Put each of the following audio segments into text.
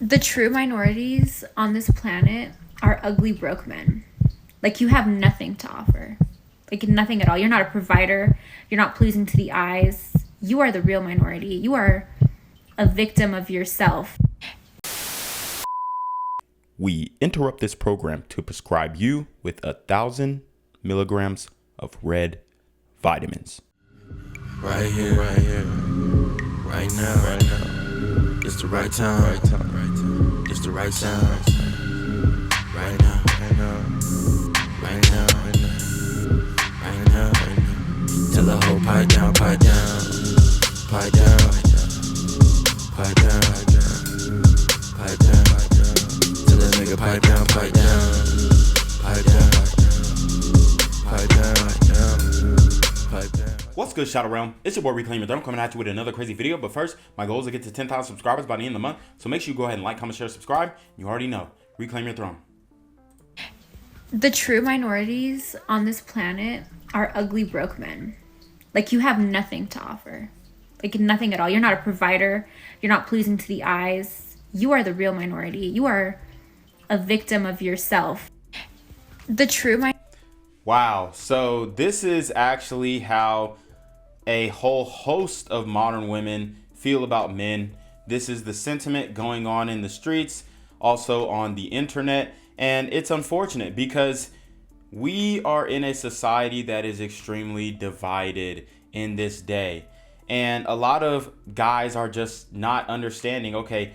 The true minorities on this planet are ugly, broke men. Like, you have nothing to offer. Like, nothing at all. You're not a provider. You're not pleasing to the eyes. You are the real minority. You are a victim of yourself. We interrupt this program to prescribe you with 1,000 milligrams of red vitamins. Right here, right now. It's the right time, It's the right sound. Right now. Tell the whole pipe down. Tell the nigga pipe down. What's good, Shadow Realm? It's your boy ReclaimYourThrone coming at you with another crazy video. But first, my goal is to get to 10,000 subscribers by the end of the month. So make sure you go ahead and like, comment, share, subscribe. You already know. Reclaim your throne. The true minorities on this planet are ugly, broke men. Like, you have nothing to offer. Like, nothing at all. You're not a provider. You're not pleasing to the eyes. You are the real minority. You are a victim of yourself. The true Wow. So this is actually how a whole host of modern women feel about men. This is the sentiment going on in the streets, also on the internet. And it's unfortunate because we are in a society that is extremely divided in this day. And a lot of guys are just not understanding, okay,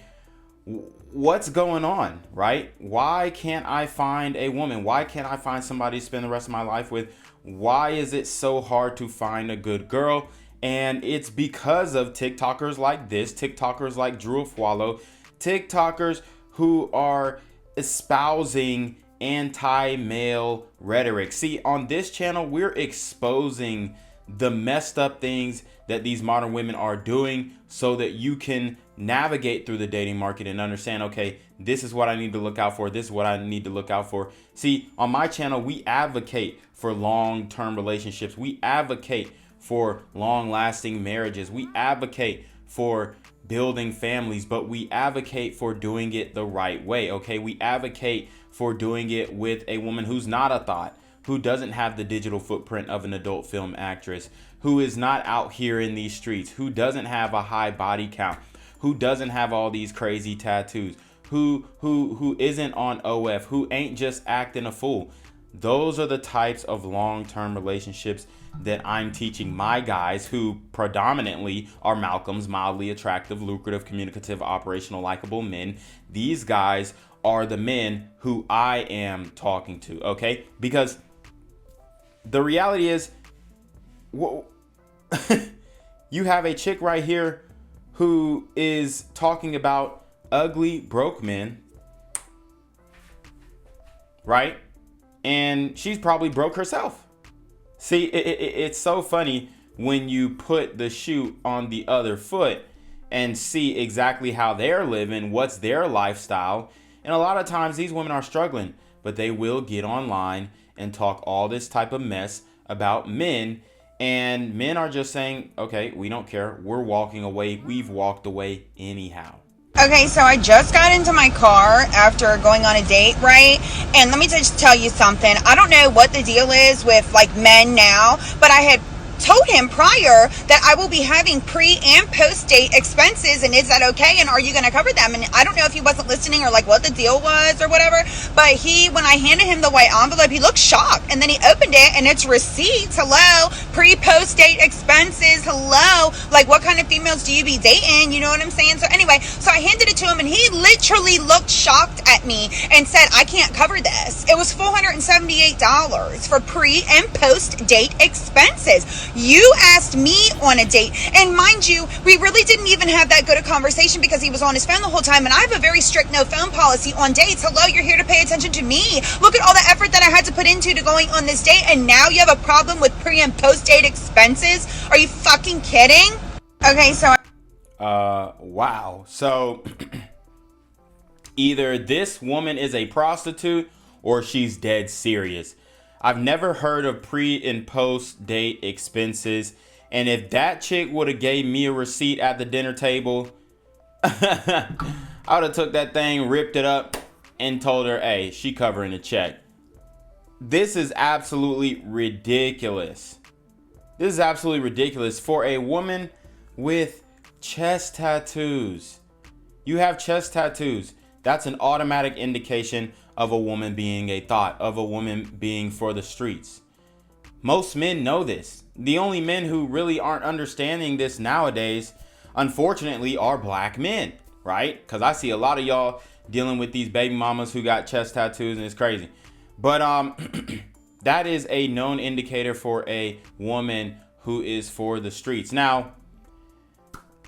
what's going on, right? Why can't I find a woman? Why can't I find somebody to spend the rest of my life with? Why is it so hard to find a good girl? And it's because of TikTokers like this, TikTokers like Drew Afwalo, TikTokers who are espousing anti-male rhetoric. See, on this channel, we're exposing the messed up things that these modern women are doing so that you can navigate through the dating market and understand, okay, this is what I need to look out for. This is what I need to look out for. See, on my channel, we advocate for long-term relationships. We advocate for long-lasting marriages. We advocate for building families, but we advocate for doing it the right way, okay? We advocate for doing it with a woman who's not a thought, who doesn't have the digital footprint of an adult film actress, who is not out here in these streets, who doesn't have a high body count, who doesn't have all these crazy tattoos, who isn't on OF, who ain't just acting a fool. Those are the types of long-term relationships that I'm teaching my guys, who predominantly are Malcolm's, mildly attractive, lucrative, communicative, operational, likable men. These guys are the men who I am talking to, okay? Because the reality is, you have a chick right here who is talking about ugly, broke men, right? And she's probably broke herself. See, it's so funny when you put the shoe on the other foot and see exactly how they're living, what's their lifestyle. And a lot of times these women are struggling, but they will get online and talk all this type of mess about men. And men are just saying, okay, we don't care. We're walking away. We've walked away anyhow. Okay, so I just got into my car after going on a date, right? And let me just tell you something. I don't know what the deal is with like men now, but I had told him prior that I will be having pre and post date expenses, and is that okay, and are you going to cover them? And I don't know if he wasn't listening or like what the deal was or whatever, but when I handed him the white envelope, he looked shocked, and then he opened it and it's receipts. Hello, pre post date expenses. Hello, like what kind of females do you be dating? You know what I'm saying? So anyway, so I handed it to him and he literally looked shocked at me and said, I can't cover this. It was $478 for pre and post date expenses. You asked me on a date, and mind you, we really didn't even have that good a conversation because he was on his phone the whole time, and I have a very strict no phone policy on dates. Hello, you're here to pay attention to me. Look at all the effort that I had to put into going on this date, and now you have a problem with pre and post date expenses? Are you fucking kidding? Okay, so wow. So either this woman is a prostitute or she's dead serious. I've never heard of pre and post date expenses. And if that chick would have gave me a receipt at the dinner table, I I would have took that thing, ripped it up, and told her, hey, she covering the check. This is absolutely ridiculous. This is absolutely ridiculous for a woman with chest tattoos. You have chest tattoos. That's an automatic indication of a woman being a thought, of a woman being for the streets. Most men know this. The only men who really aren't understanding this nowadays, unfortunately, are black men, right? Because I see a lot of y'all dealing with these baby mamas who got chest tattoos, and it's crazy. But that is a known indicator for a woman who is for the streets. Now,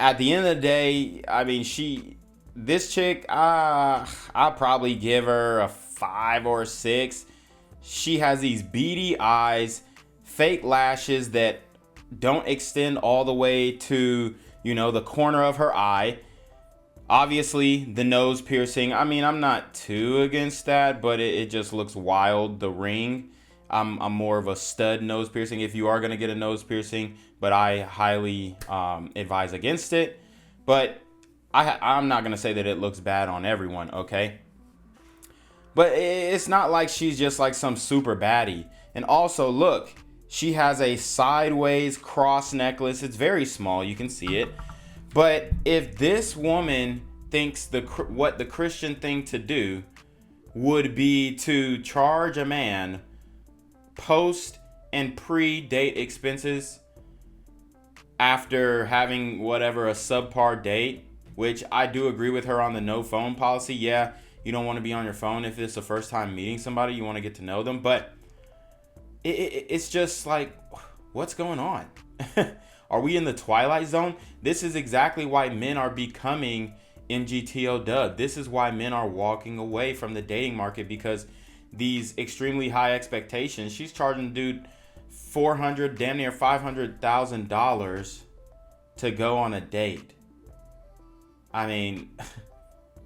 at the end of the day, I mean, this chick, I'll probably give her a 5 or a 6. She has these beady eyes, fake lashes that don't extend all the way to, the corner of her eye. Obviously, the nose piercing. I mean, I'm not too against that, but it just looks wild. The ring. I'm more of a stud nose piercing if you are going to get a nose piercing, but I highly advise against it. But I'm not going to say that it looks bad on everyone, okay? But it's not like she's just like some super baddie. And also, look, she has a sideways cross necklace. It's very small. You can see it. But if this woman thinks what the Christian thing to do would be to charge a man post and pre-date expenses after having whatever a subpar date, which I do agree with her on the no phone policy. Yeah, you don't want to be on your phone if it's the first time meeting somebody. You want to get to know them. But it's just like, what's going on? Are we in the Twilight Zone? This is exactly why men are becoming MGTOW. This is why men are walking away from the dating market, because these extremely high expectations. She's charging dude $400, damn near $500,000 to go on a date. I mean,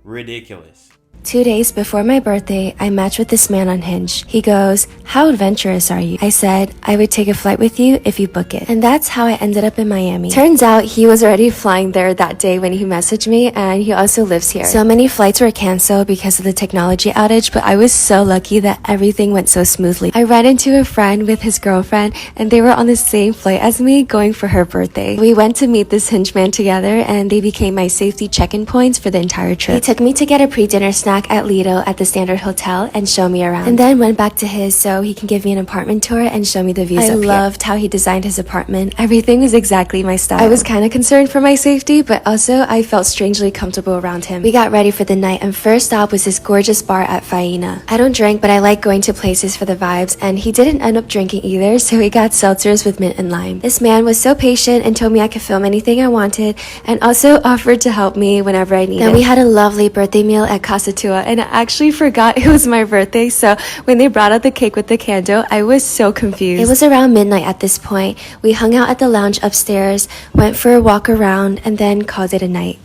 ridiculous. 2 days before my birthday, I matched with this man on Hinge. He goes, "How adventurous are you?" I said, "I would take a flight with you if you book it." And that's how I ended up in Miami. Turns out he was already flying there that day when he messaged me, and he also lives here. So many flights were canceled because of the technology outage, but I was so lucky that everything went so smoothly. I ran into a friend with his girlfriend, and they were on the same flight as me going for her birthday. We went to meet this Hinge man together, and they became my safety check-in points for the entire trip. He took me to get a pre-dinner snack at Lido at the Standard Hotel and show me around, and then went back to his so he can give me an apartment tour and show me the views. I loved how he designed his apartment. Everything was exactly my style. I was kind of concerned for my safety, but also I felt strangely comfortable around him. We got ready for the night, and first stop was this gorgeous bar at Faina. I don't drink, but I like going to places for the vibes, and he didn't end up drinking either, so we got seltzers with mint and lime. This man was so patient and told me I could film anything I wanted, and also offered to help me whenever I needed. Then we had a lovely birthday meal at Casa Tua, and I actually forgot it was my birthday, so when they brought out the cake with the candle, I was so confused. It was around midnight at this point. We hung out at the lounge upstairs, went for a walk around, and then called it a night.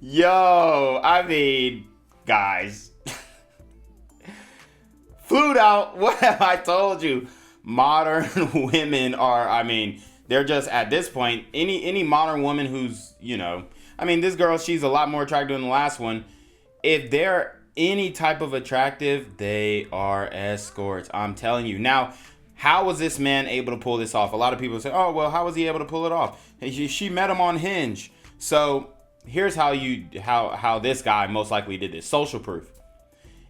Yo, I mean, guys. Flued out. What have I told you? Modern women are, I mean, they're just, at this point, any modern woman who's, I mean, this girl, she's a lot more attractive than the last one. If they're any type of attractive, they are escorts. I'm telling you. Now, how was this man able to pull this off? A lot of people say, oh, well, how was he able to pull it off? She met him on Hinge. So here's how this guy most likely did this. Social proof.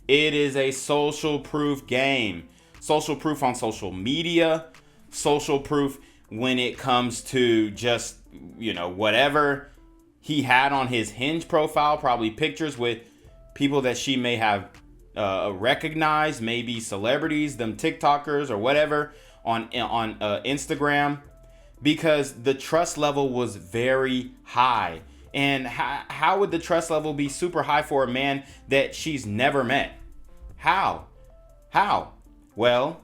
It is a social proof game. Social proof on social media. Social proof when it comes to just, whatever he had on his Hinge profile, probably pictures with people that she may have recognized, maybe celebrities, them TikTokers or whatever on Instagram, because the trust level was very high. And how would the trust level be super high for a man that she's never met? How? Well,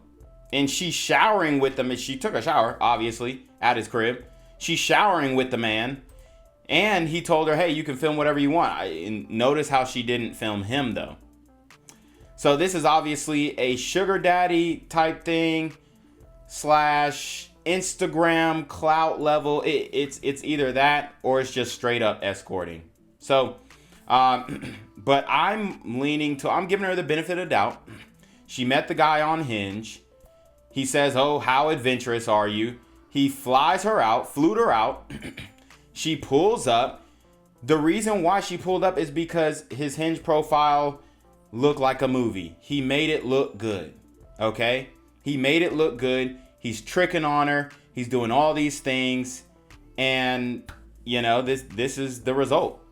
and she's showering with him. She took a shower, obviously, at his crib. She's showering with the man. And he told her, hey, you can film whatever you want. And notice how she didn't film him, though. So this is obviously a sugar daddy type thing / Instagram clout level. It's either that or it's just straight up escorting. So, but I'm giving her the benefit of doubt. She met the guy on Hinge. He says, "Oh, how adventurous are you?" He flew her out. She pulls up. The reason why she pulled up is because his Hinge profile looked like a movie. He made it look good. Okay? He made it look good. He's tricking on her. He's doing all these things. And, you know, this is the result.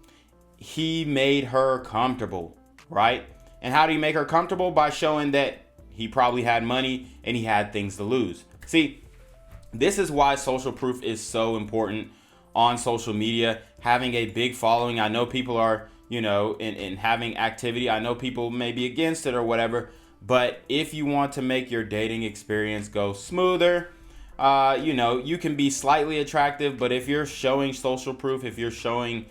He made her comfortable, right? And how do you make her comfortable? By showing that he probably had money and he had things to lose. See, this is why social proof is so important on social media. Having a big following. I know people are, you know, in having activity. I know people may be against it or whatever. But if you want to make your dating experience go smoother, you know, you can be slightly attractive. But if you're showing social proof, if you're showing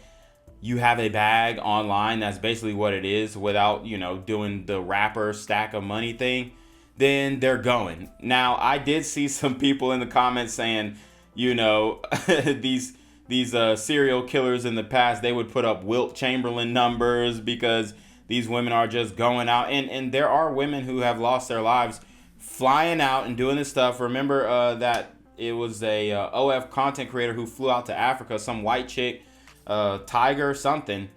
you have a bag online, that's basically what it is, without, you know, doing the rapper stack of money thing, then they're going. Now, I did see some people in the comments saying, you know, these serial killers in the past, they would put up Wilt Chamberlain numbers because these women are just going out. And there are women who have lost their lives flying out and doing this stuff. Remember that it was a OF content creator who flew out to Africa, some white chick, Tiger something,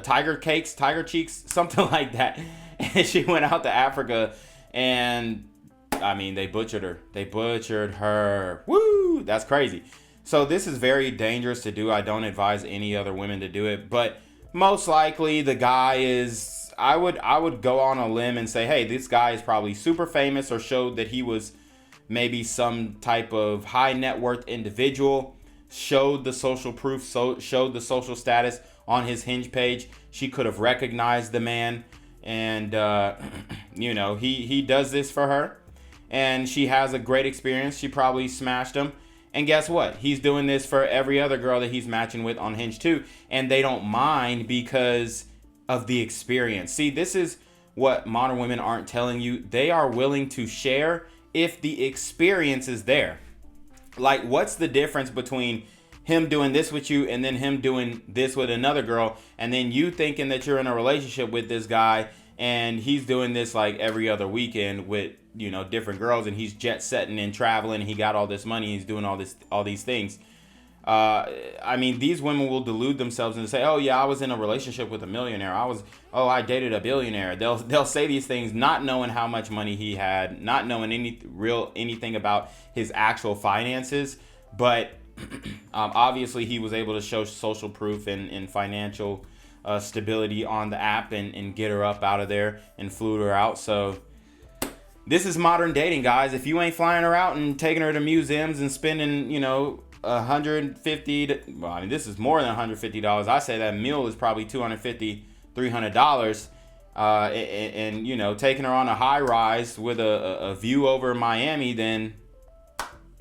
Tiger Cakes, Tiger Cheeks, something like that. And she went out to Africa and, I mean, they butchered her. They butchered her. Woo! That's crazy. So this is very dangerous to do. I don't advise any other women to do it, but most likely the guy is, I would go on a limb and say, hey, this guy is probably super famous or showed that he was maybe some type of high net worth individual, showed the social proof, showed the social status on his Hinge page. She could have recognized the man, and you know, he does this for her and she has a great experience. She probably smashed him. And guess what? He's doing this for every other girl that he's matching with on Hinge too. And they don't mind because of the experience. See, this is what modern women aren't telling you. They are willing to share if the experience is there. Like, what's the difference between him doing this with you and then him doing this with another girl, and then you thinking that you're in a relationship with this guy and he's doing this like every other weekend with, you know, different girls, and he's jet setting and traveling, he got all this money, he's doing all these things. I mean, these women will delude themselves and say, oh yeah, I was in a relationship with a millionaire, I dated a billionaire. They'll say these things not knowing how much money he had, not knowing anything about his actual finances. But obviously he was able to show social proof and financial stability on the app and get her up out of there and flew her out. So this is modern dating, guys. If you ain't flying her out and taking her to museums and spending, you know, $150, well, I mean, this is more than $150. I say that meal is probably $250, $300. And you know, taking her on a high rise with a view over Miami, then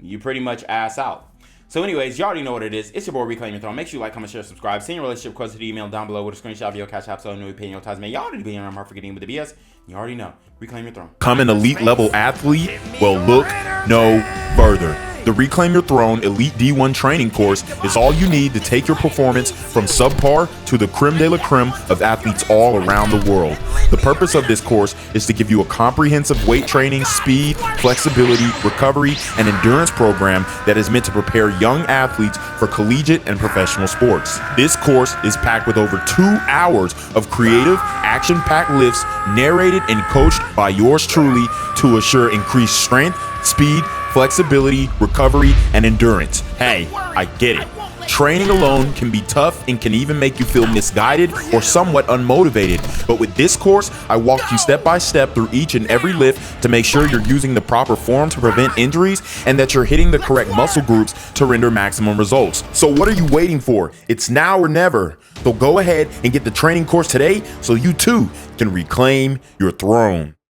you pretty much ass out. So anyways, you already know what it is. It's your boy Reclaim Your Throne. Make sure you like, comment, share, subscribe. Send your relationship request to the email down below with a screenshot of your CashApp so no paying your ties. Man, y'all already be here. I'm not forgetting with the BS. You already know. Reclaim Your Throne. Become an elite level athlete? Well, look no further. The Reclaim Your Throne Elite D1 training course is all you need to take your performance from subpar to the creme de la creme of athletes all around the world. The purpose of this course is to give you a comprehensive weight training, speed, flexibility, recovery, and endurance program that is meant to prepare young athletes for collegiate and professional sports. This course is packed with over 2 hours of creative, action-packed lifts narrated and coached by yours truly to assure increased strength, speed, flexibility, recovery, and endurance. Hey, I get it. Training alone can be tough and can even make you feel misguided or somewhat unmotivated. But with this course, I walk you step by step through each and every lift to make sure you're using the proper form to prevent injuries and that you're hitting the correct muscle groups to render maximum results. So what are you waiting for? It's now or never. So go ahead and get the training course today so you too can reclaim your throne.